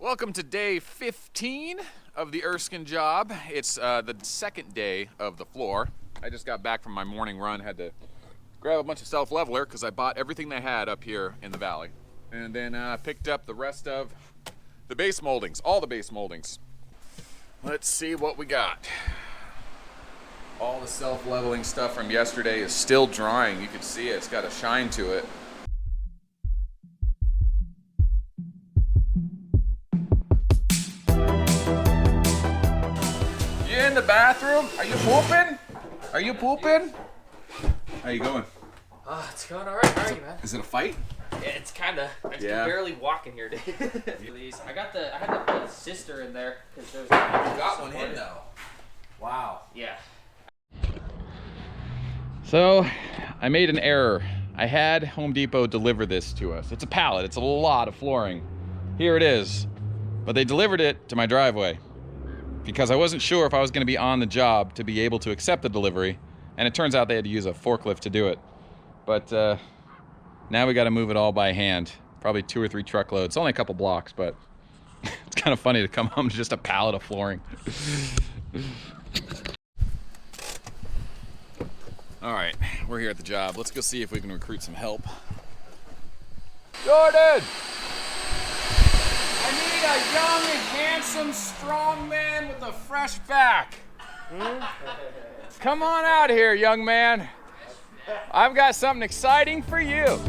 Welcome to day 15 of the Erskine job. It's the second day of the floor. I just got back from my morning run, had to grab a bunch of self-leveler because I bought everything they had up here in the valley. And then picked up the rest of the base moldings, all the base moldings. Let's see what we got. All the self-leveling stuff from yesterday is still drying. You can see it, it's got a shine to it. You in the bathroom? Are you pooping? Are you pooping? How you going? It's going alright. How are you, man? Is it a fight? Yeah, it's kinda. I just can barely walk in here, dude. I had to put a sister in there because there's. You got one in though. Wow. Yeah. So, I made an error. I had Home Depot deliver this to us. It's a pallet. It's a lot of flooring. Here it is. But they delivered it to my driveway because I wasn't sure if I was going to be on the job to be able to accept the delivery, and it turns out they had to use a forklift to do it. But now we got to move it all by hand. Probably 2 or 3 truckloads. It's only a couple blocks, but it's kind of funny to come home to just a pallet of flooring. All right, we're here at the job. Let's go see if we can recruit some help. Jordan! I need a young, handsome, strong man with a fresh back. Come on out here, young man. I've got something exciting for you.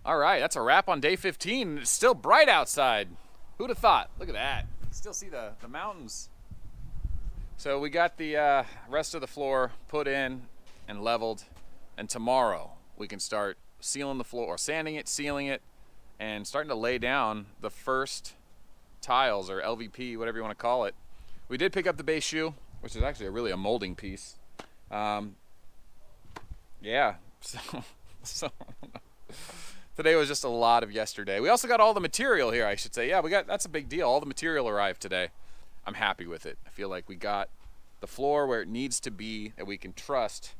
All right, that's a wrap on day 15. It's still bright outside. Who'd have thought? Look at that. Still see the mountains. So we got the rest of the floor put in and leveled, and tomorrow we can start sealing the floor, or sanding it, sealing it, and starting to lay down the first tiles, or LVP, whatever you want to call it. We did pick up the base shoe, which is actually really a molding piece. Yeah, so today was just a lot of yesterday. We also got all the material here, I should say. Yeah, that's a big deal. All the material arrived today. I'm happy with it. I feel like we got the floor where it needs to be, and we can trust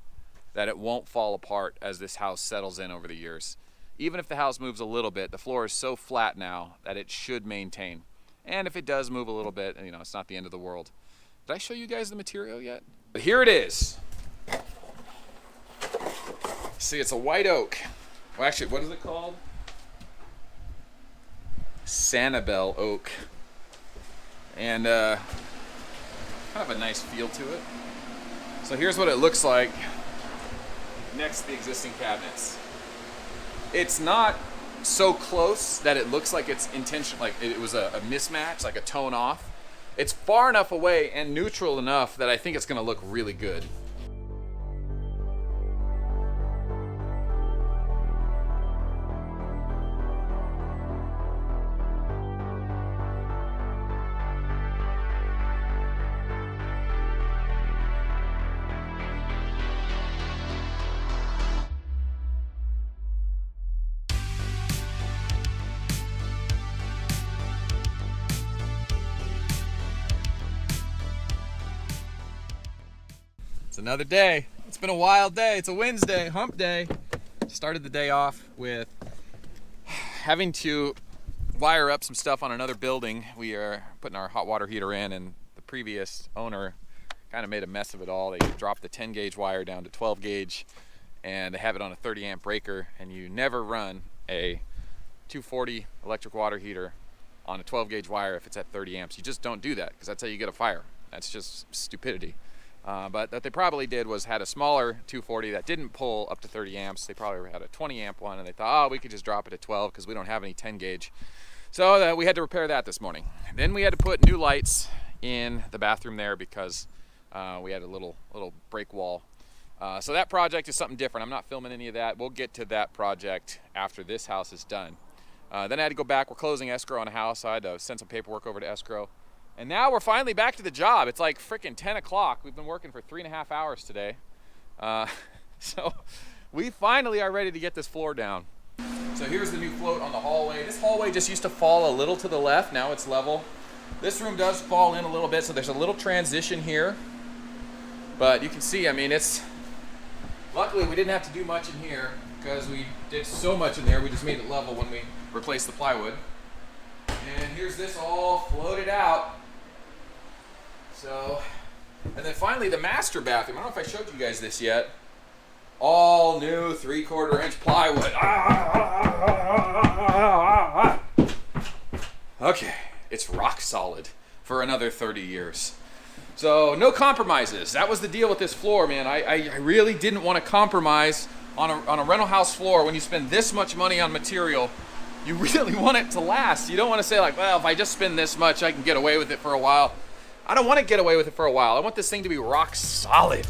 that it won't fall apart as this house settles in over the years. Even if the house moves a little bit, the floor is so flat now that it should maintain. And if it does move a little bit, you know, it's not the end of the world. Did I show you guys the material yet? But here it is. See, it's a white oak. Well, actually, what is it called? Sanibel oak. And kind of a nice feel to it. So here's what it looks like next to the existing cabinets. It's not so close that it looks like it's intentional, like it was a mismatch, like a tone off. It's far enough away and neutral enough that I think it's gonna look really good. It's another day. It's been a wild day. It's a Wednesday, hump day. Started the day off with having to wire up some stuff on another building. We are putting our hot water heater in, and the previous owner kind of made a mess of it all. They dropped the 10 gauge wire down to 12 gauge, and they have it on a 30 amp breaker, and you never run a 240 electric water heater on a 12 gauge wire if it's at 30 amps. You just don't do that, because that's how you get a fire. That's just stupidity. But what they probably did was had a smaller 240 that didn't pull up to 30 amps. They probably had a 20 amp one, and they thought, oh, we could just drop it at 12 because we don't have any 10 gauge. So we had to repair that this morning. Then we had to put new lights in the bathroom there because we had a little break wall. So that project is something different. I'm not filming any of that. We'll get to that project after this house is done. Then I had to go back. We're closing escrow on a house. So I had to send some paperwork over to escrow. And now we're finally back to the job. It's like freaking 10 o'clock. We've been working for 3.5 hours today. So we finally are ready to get this floor down. So here's the new float on the hallway. This hallway just used to fall a little to the left. Now it's level. This room does fall in a little bit, so there's a little transition here. But you can see, I mean, luckily we didn't have to do much in here because we did so much in there. We just made it level when we replaced the plywood. And here's this all floated out. So, and then finally the master bathroom. I don't know if I showed you guys this yet. All new 3/4 inch plywood. Okay, it's rock solid for another 30 years. So no compromises. That was the deal with this floor, man. I really didn't want to compromise on a rental house floor. When you spend this much money on material, you really want it to last. You don't want to say like, well, if I just spend this much, I can get away with it for a while. I don't want to get away with it for a while. I want this thing to be rock solid.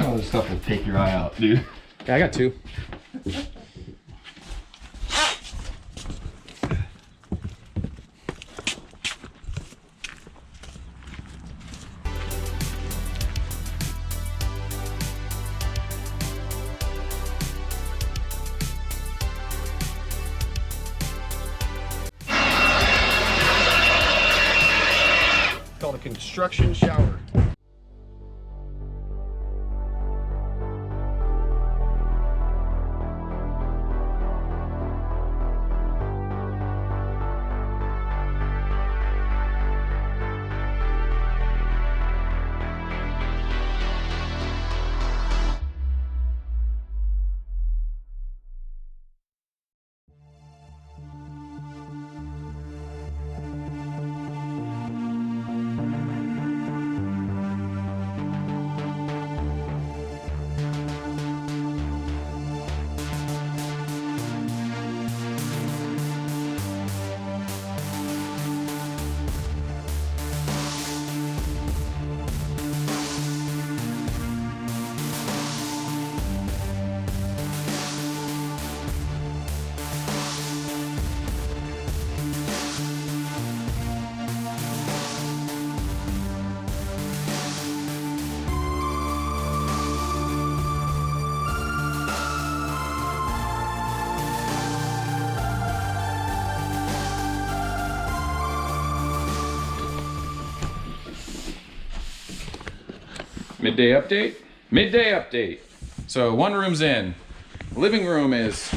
Oh, this stuff will take your eye out, dude. Yeah, I got two. Called a construction shower. Midday update? Midday update. So one room's in. The living room is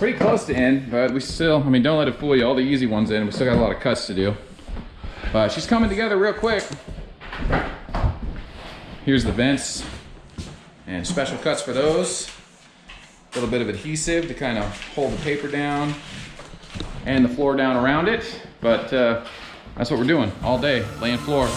pretty close to in, but we still, I mean, don't let it fool you. All the easy ones in. We still got a lot of cuts to do. But she's coming together real quick. Here's the vents and special cuts for those. A little bit of adhesive to kind of hold the paper down and the floor down around it. But that's what we're doing all day, laying floor.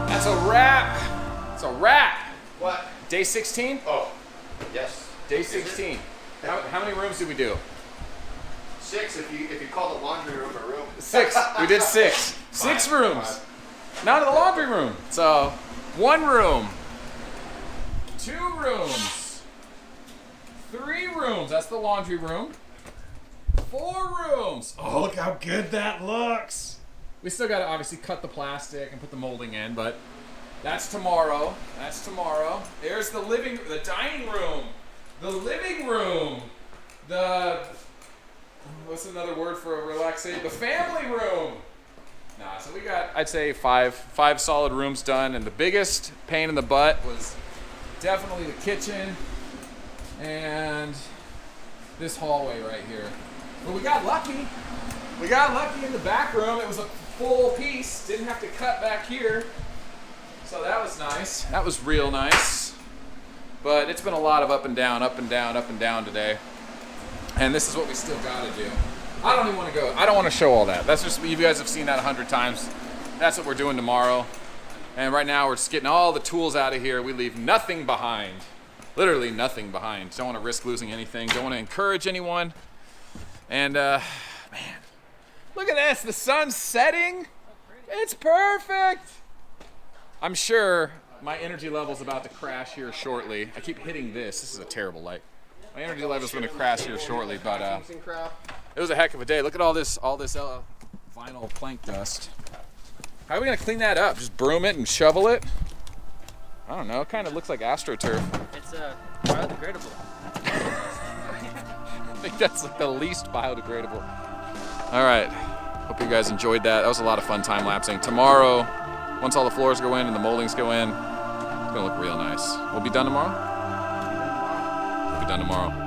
That's a wrap. It's a wrap. What? Day 16? Oh, yes. Day 16. How many rooms did we do? 6 if you call the laundry room a room. 6. We did 6. 6 rooms. Not in the laundry room. So 1 room, 2 rooms, 3 rooms. That's the laundry room. 4 rooms. Oh, look how good that looks. We still got to obviously cut the plastic and put the molding in, but that's tomorrow. That's tomorrow. There's the dining room, the living room, what's another word for relaxation? The family room. Nah, so we got, I'd say five solid rooms done, and the biggest pain in the butt was definitely the kitchen and this hallway right here. But we got lucky. We got lucky in the back room. It was a full piece. Didn't have to cut back here. So that was nice. That was real nice. But it's been a lot of up and down, up and down, up and down today. And this is what we still got to do. I don't even want to go. I don't want to show all that. That's just, you guys have seen that 100 times. That's what we're doing tomorrow. And right now we're just getting all the tools out of here. We leave nothing behind. Literally nothing behind. Don't want to risk losing anything. Don't want to encourage anyone. And man, look at this. The sun's setting. It's perfect. I'm sure my energy level's about to crash here shortly. I keep hitting this. This is a terrible light. My energy level's going to crash here shortly, but it was a heck of a day. Look at all this vinyl plank dust. How are we going to clean that up? Just broom it and shovel it? I don't know. It kind of looks like AstroTurf. It's biodegradable. I think that's like the least biodegradable. All right. Hope you guys enjoyed that. That was a lot of fun time lapsing. Tomorrow, once all the floors go in and the moldings go in, it's going to look real nice. We'll be done tomorrow? We'll be done tomorrow.